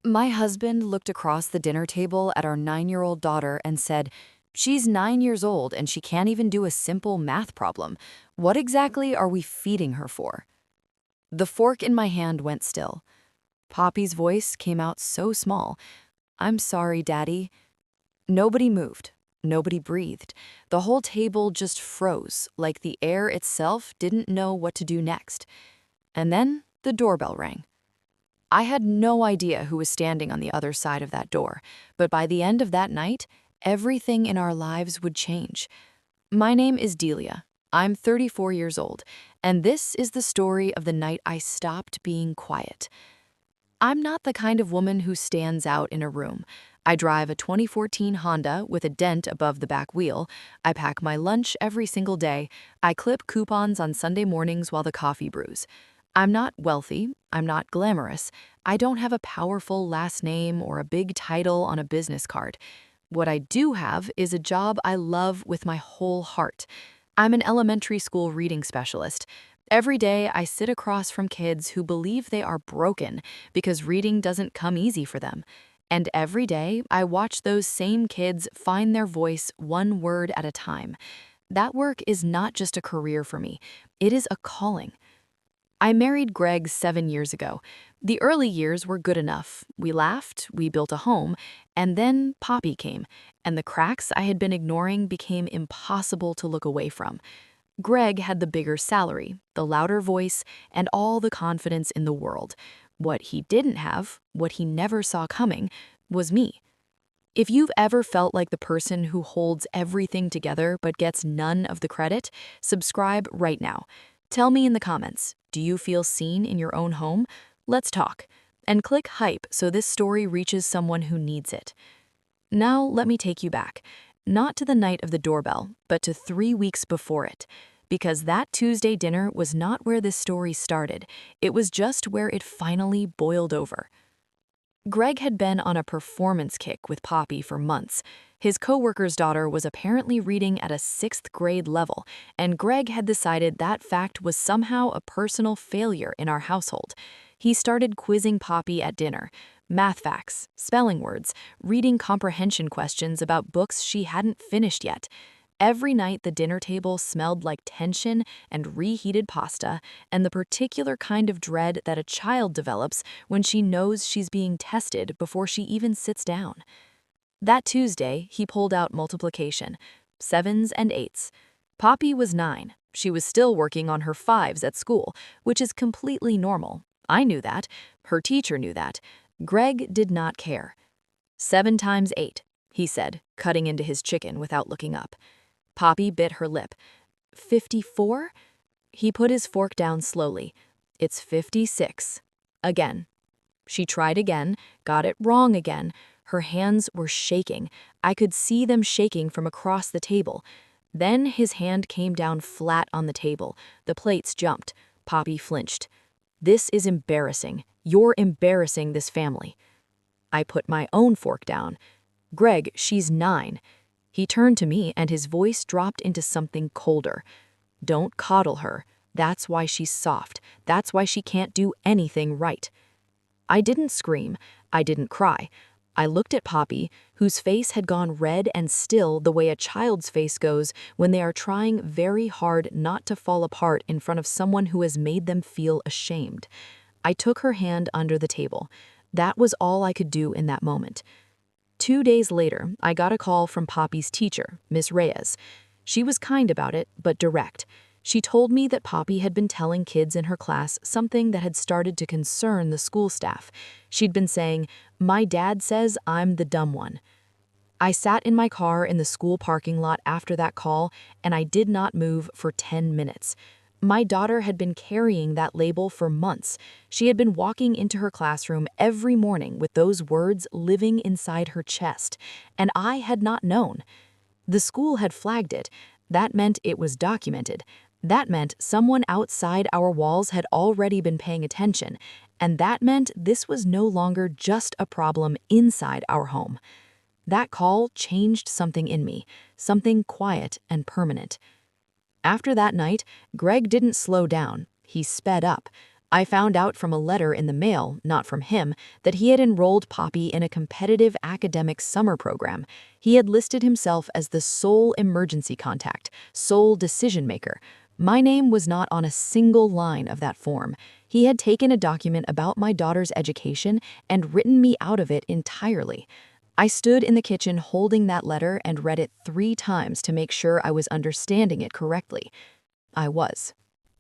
My husband looked across the dinner table at our 9-year-old daughter and said, "She's 9 years old and she can't even do a simple math problem. What exactly are we feeding her for?" The fork in my hand went still. Poppy's voice came out so small. "I'm sorry, Daddy." Nobody moved. Nobody breathed. The whole table just froze, like the air itself didn't know what to do next. And then the doorbell rang. I had no idea who was standing on the other side of that door, but by the end of that night, everything in our lives would change. My name is Delia. I'm 34 years old, and this is the story of the night I stopped being quiet. I'm not the kind of woman who stands out in a room. I drive a 2014 Honda with a dent above the back wheel. I pack my lunch every single day. I clip coupons on Sunday mornings while the coffee brews. I'm not wealthy. I'm not glamorous. I don't have a powerful last name or a big title on a business card. What I do have is a job I love with my whole heart. I'm an elementary school reading specialist. Every day, I sit across from kids who believe they are broken because reading doesn't come easy for them. And every day, I watch those same kids find their voice one word at a time. That work is not just a career for me, it is a calling. I married Greg 7 years ago. The early years were good enough. We laughed, we built a home, and then Poppy came, and the cracks I had been ignoring became impossible to look away from. Greg had the bigger salary, the louder voice, and all the confidence in the world. What he didn't have, what he never saw coming, was me. If you've ever felt like the person who holds everything together but gets none of the credit, subscribe right now. Tell me in the comments, do you feel seen in your own home? Let's talk. And click hype so this story reaches someone who needs it. Now let me take you back, not to the night of the doorbell, but to 3 weeks before it. Because that Tuesday dinner was not where this story started, it was just where it finally boiled over. Greg had been on a performance kick with Poppy for months. His coworker's daughter was apparently reading at a 6th grade level, and Greg had decided that fact was somehow a personal failure in our household. He started quizzing Poppy at dinner, math facts, spelling words, reading comprehension questions about books she hadn't finished yet. Every night the dinner table smelled like tension and reheated pasta and the particular kind of dread that a child develops when she knows she's being tested before she even sits down. That Tuesday, he pulled out multiplication, 7s and 8s. Poppy was 9. She was still working on her 5s at school, which is completely normal. I knew that. Her teacher knew that. Greg did not care. 7 times 8, he said, cutting into his chicken without looking up. Poppy bit her lip. 54? He put his fork down slowly. It's 56. Again. She tried again, got it wrong again. Her hands were shaking. I could see them shaking from across the table. Then his hand came down flat on the table. The plates jumped. Poppy flinched. "This is embarrassing. You're embarrassing this family." I put my own fork down. "Greg, she's 9. He turned to me and his voice dropped into something colder. "Don't coddle her. That's why she's soft. That's why she can't do anything right." I didn't scream. I didn't cry. I looked at Poppy, whose face had gone red and still the way a child's face goes when they are trying very hard not to fall apart in front of someone who has made them feel ashamed. I took her hand under the table. That was all I could do in that moment. 2 days later, I got a call from Poppy's teacher, Miss Reyes. She was kind about it, but direct. She told me that Poppy had been telling kids in her class something that had started to concern the school staff. She'd been saying, "My dad says I'm the dumb one." I sat in my car in the school parking lot after that call, and I did not move for 10 minutes. My daughter had been carrying that label for months. She had been walking into her classroom every morning with those words living inside her chest, and I had not known. The school had flagged it. That meant it was documented. That meant someone outside our walls had already been paying attention, and that meant this was no longer just a problem inside our home. That call changed something in me, something quiet and permanent. After that night, Greg didn't slow down. He sped up. I found out from a letter in the mail, not from him, that he had enrolled Poppy in a competitive academic summer program. He had listed himself as the sole emergency contact, sole decision maker. My name was not on a single line of that form. He had taken a document about my daughter's education and written me out of it entirely. I stood in the kitchen holding that letter and read it 3 times to make sure I was understanding it correctly. I was.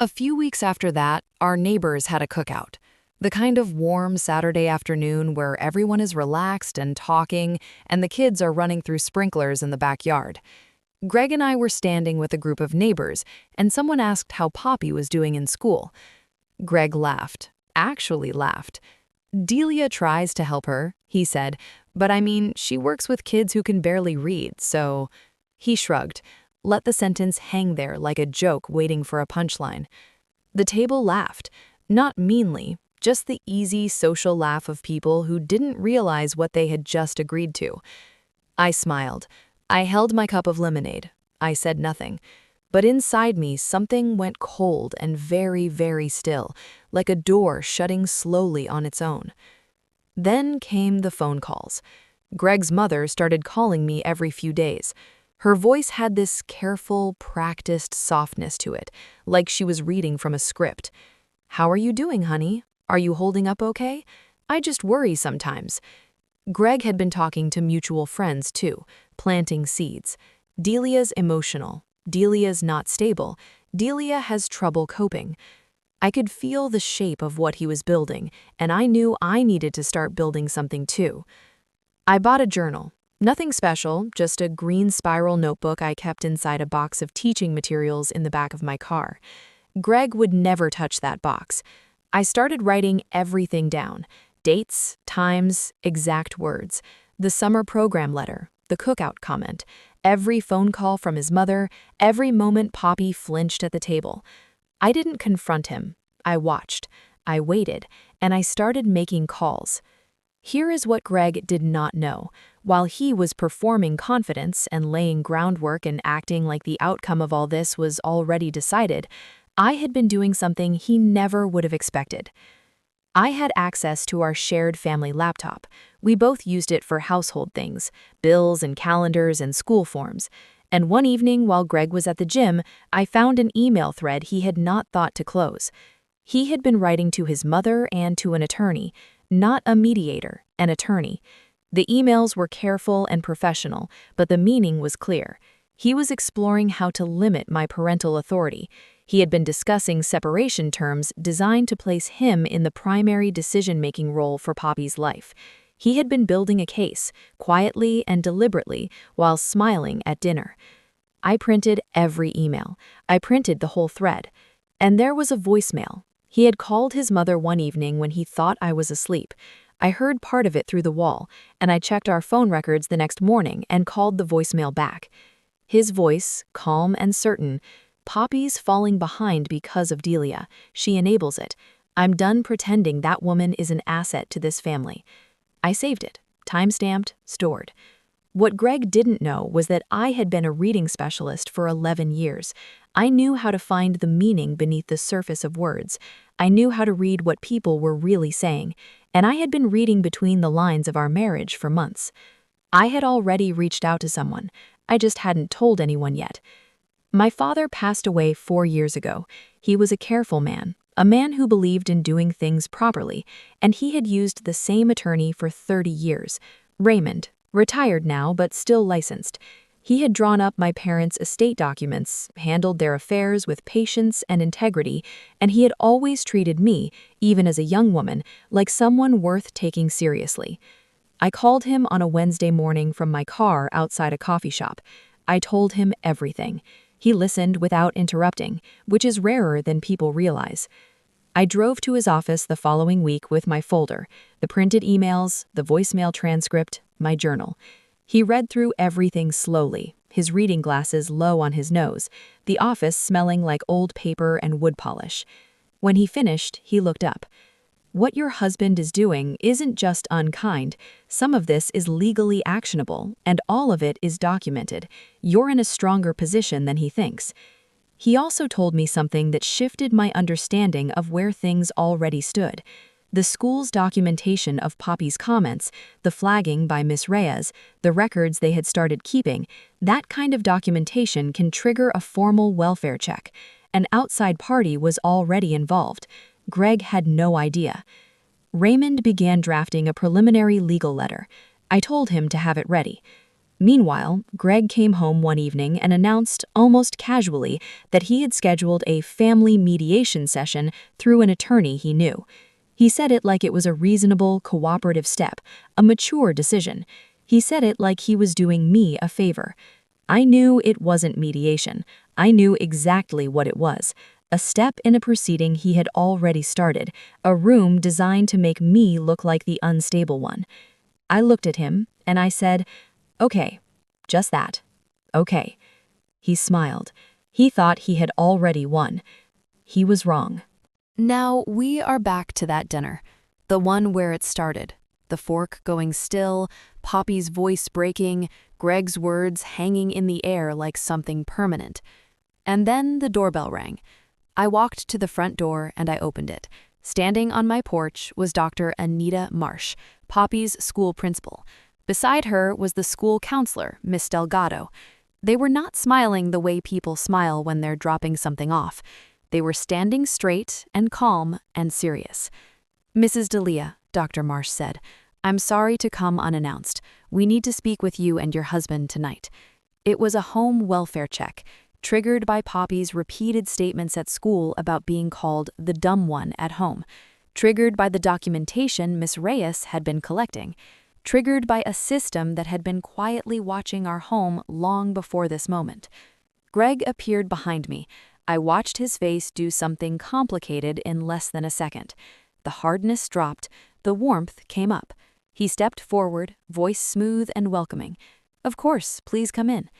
A few weeks after that, our neighbors had a cookout. The kind of warm Saturday afternoon where everyone is relaxed and talking, and the kids are running through sprinklers in the backyard. Greg and I were standing with a group of neighbors, and someone asked how Poppy was doing in school. Greg laughed, actually laughed. Delia tries to help her, he said, but I mean, she works with kids who can barely read, so... He shrugged, let the sentence hang there like a joke waiting for a punchline. The table laughed, not meanly, just the easy social laugh of people who didn't realize what they had just agreed to. I smiled. I held my cup of lemonade. I said nothing. But inside me, something went cold and very, very still, like a door shutting slowly on its own. Then came the phone calls. Greg's mother started calling me every few days. Her voice had this careful, practiced softness to it, like she was reading from a script. "How are you doing, honey? Are you holding up okay? I just worry sometimes." Greg had been talking to mutual friends too, planting seeds. Delia's emotional. Delia's not stable. Delia has trouble coping. I could feel the shape of what he was building, and I knew I needed to start building something too. I bought a journal. Nothing special, just a green spiral notebook I kept inside a box of teaching materials in the back of my car. Greg would never touch that box. I started writing everything down. Dates, times, exact words. The summer program letter, the cookout comment, every phone call from his mother, every moment Poppy flinched at the table. I didn't confront him. I watched. I waited, and I started making calls. Here is what Greg did not know. While he was performing confidence and laying groundwork and acting like the outcome of all this was already decided, I had been doing something he never would have expected. I had access to our shared family laptop. We both used it for household things, bills and calendars and school forms. And one evening while Greg was at the gym, I found an email thread he had not thought to close. He had been writing to his mother and to an attorney, not a mediator, an attorney. The emails were careful and professional, but the meaning was clear. He was exploring how to limit my parental authority. He had been discussing separation terms designed to place him in the primary decision-making role for Poppy's life. He had been building a case, quietly and deliberately, while smiling at dinner. I printed every email. I printed the whole thread. And there was a voicemail. He had called his mother one evening when he thought I was asleep. I heard part of it through the wall, and I checked our phone records the next morning and called the voicemail back. His voice, calm and certain. "Poppy's falling behind because of Delia. She enables it. I'm done pretending that woman is an asset to this family." I saved it, time-stamped, stored. What Greg didn't know was that I had been a reading specialist for 11 years. I knew how to find the meaning beneath the surface of words. I knew how to read what people were really saying, and I had been reading between the lines of our marriage for months. I had already reached out to someone. I just hadn't told anyone yet. My father passed away 4 years ago. He was a careful man, a man who believed in doing things properly, and he had used the same attorney for 30 years, Raymond, retired now but still licensed. He had drawn up my parents' estate documents, handled their affairs with patience and integrity, and he had always treated me, even as a young woman, like someone worth taking seriously. I called him on a Wednesday morning from my car outside a coffee shop. I told him everything. He listened without interrupting, which is rarer than people realize. I drove to his office the following week with my folder, the printed emails, the voicemail transcript, my journal. He read through everything slowly, his reading glasses low on his nose, the office smelling like old paper and wood polish. When he finished, he looked up. "What your husband is doing isn't just unkind. Some of this is legally actionable, and all of it is documented. You're in a stronger position than he thinks." He also told me something that shifted my understanding of where things already stood. The school's documentation of Poppy's comments, the flagging by Miss Reyes, the records they had started keeping, that kind of documentation can trigger a formal welfare check. An outside party was already involved. Greg had no idea. Raymond began drafting a preliminary legal letter. I told him to have it ready. Meanwhile, Greg came home one evening and announced, almost casually, that he had scheduled a family mediation session through an attorney he knew. He said it like it was a reasonable, cooperative step, a mature decision. He said it like he was doing me a favor. I knew it wasn't mediation. I knew exactly what it was. A step in a proceeding he had already started, a room designed to make me look like the unstable one. I looked at him, and I said, "Okay, just that. Okay." He smiled. He thought he had already won. He was wrong. Now we are back to that dinner, the one where it started. The fork going still, Poppy's voice breaking, Greg's words hanging in the air like something permanent. And then the doorbell rang. I walked to the front door and I opened it. Standing on my porch was Dr. Anita Marsh, Poppy's school principal. Beside her was the school counselor, Miss Delgado. They were not smiling the way people smile when they're dropping something off. They were standing straight and calm and serious. "Mrs. Delia," Dr. Marsh said, "I'm sorry to come unannounced. We need to speak with you and your husband tonight." It was a home welfare check, triggered by Poppy's repeated statements at school about being called the dumb one at home, triggered by the documentation Miss Reyes had been collecting, triggered by a system that had been quietly watching our home long before this moment. Greg appeared behind me. I watched his face do something complicated in less than a second. The hardness dropped, the warmth came up. He stepped forward, voice smooth and welcoming. "Of course, please come in."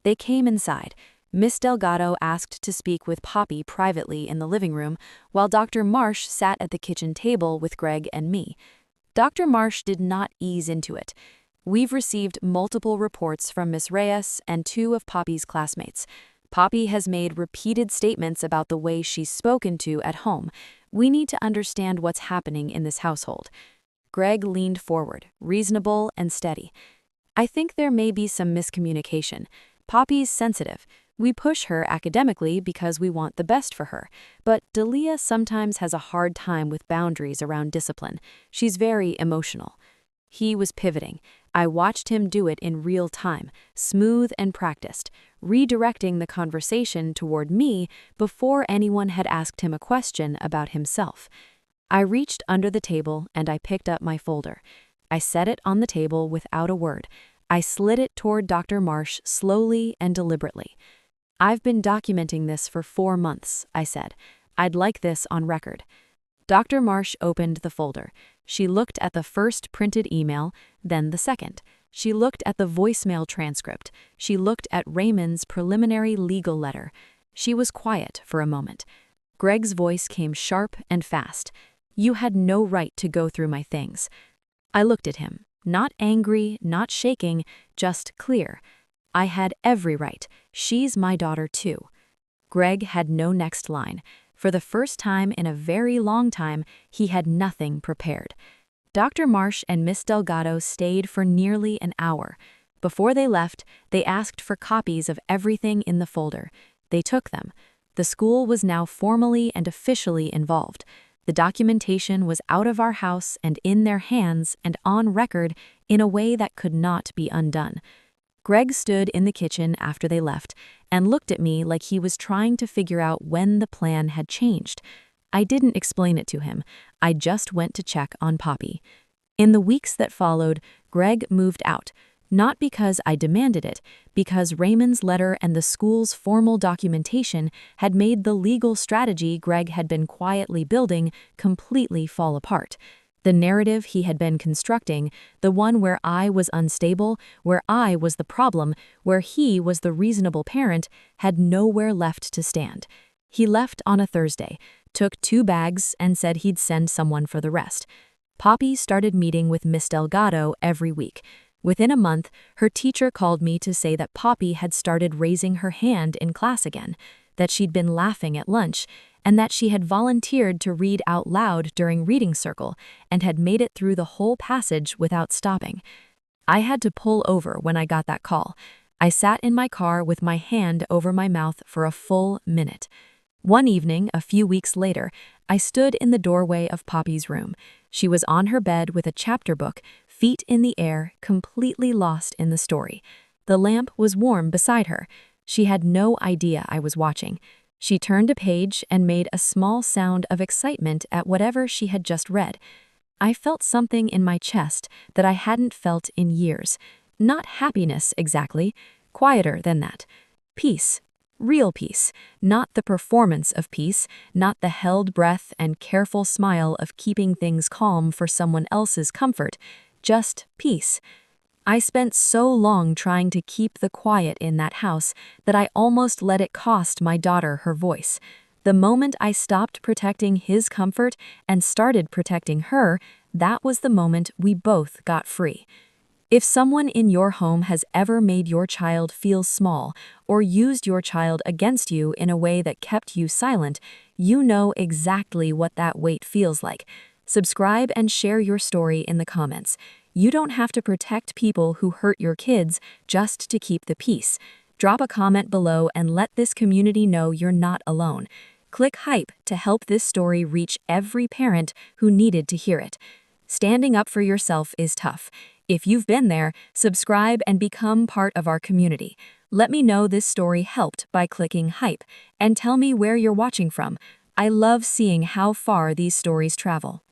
They came inside. Miss Delgado asked to speak with Poppy privately in the living room, while Dr. Marsh sat at the kitchen table with Greg and me. Dr. Marsh did not ease into it. "We've received multiple reports from Miss Reyes and 2 of Poppy's classmates. Poppy has made repeated statements about the way she's spoken to at home. We need to understand what's happening in this household." Greg leaned forward, reasonable and steady. "I think there may be some miscommunication. Poppy's sensitive. We push her academically because we want the best for her. But Delia sometimes has a hard time with boundaries around discipline. She's very emotional." He was pivoting. I watched him do it in real time, smooth and practiced, redirecting the conversation toward me before anyone had asked him a question about himself. I reached under the table and I picked up my folder. I set it on the table without a word. I slid it toward Dr. Marsh slowly and deliberately. "I've been documenting this for 4 months," I said. "I'd like this on record." Dr. Marsh opened the folder. She looked at the first printed email, then the second. She looked at the voicemail transcript. She looked at Raymond's preliminary legal letter. She was quiet for a moment. Greg's voice came sharp and fast. "You had no right to go through my things." I looked at him, not angry, not shaking, just clear. "I had every right. She's my daughter too." Greg had no next line. For the first time in a very long time, he had nothing prepared. Dr. Marsh and Miss Delgado stayed for nearly an hour. Before they left, they asked for copies of everything in the folder. They took them. The school was now formally and officially involved. The documentation was out of our house and in their hands and on record in a way that could not be undone. Greg stood in the kitchen after they left and looked at me like he was trying to figure out when the plan had changed. I didn't explain it to him. I just went to check on Poppy. In the weeks that followed, Greg moved out, not because I demanded it, because Raymond's letter and the school's formal documentation had made the legal strategy Greg had been quietly building completely fall apart. The narrative he had been constructing, the one where I was unstable, where I was the problem, where he was the reasonable parent, had nowhere left to stand. He left on a Thursday, took 2 bags, and said he'd send someone for the rest. Poppy started meeting with Miss Delgado every week. Within a month, her teacher called me to say that Poppy had started raising her hand in class again. that she'd been laughing at lunch, and that she had volunteered to read out loud during reading circle and had made it through the whole passage without stopping. I had to pull over when I got that call. I sat in my car with my hand over my mouth for a full minute. One evening, a few weeks later, I stood in the doorway of Poppy's room. She was on her bed with a chapter book, feet in the air, completely lost in the story. The lamp was warm beside her. She had no idea I was watching. She turned a page and made a small sound of excitement at whatever she had just read. I felt something in my chest that I hadn't felt in years. Not happiness, exactly. Quieter than that. Peace. Real peace. Not the performance of peace, not the held breath and careful smile of keeping things calm for someone else's comfort. Just peace. I spent so long trying to keep the quiet in that house that I almost let it cost my daughter her voice. The moment I stopped protecting his comfort and started protecting her, that was the moment we both got free. If someone in your home has ever made your child feel small or used your child against you in a way that kept you silent, you know exactly what that weight feels like. Subscribe and share your story in the comments. You don't have to protect people who hurt your kids just to keep the peace. Drop a comment below and let this community know you're not alone. Click hype to help this story reach every parent who needed to hear it. Standing up for yourself is tough. If you've been there, subscribe and become part of our community. Let me know this story helped by clicking hype, and tell me where you're watching from. I love seeing how far these stories travel.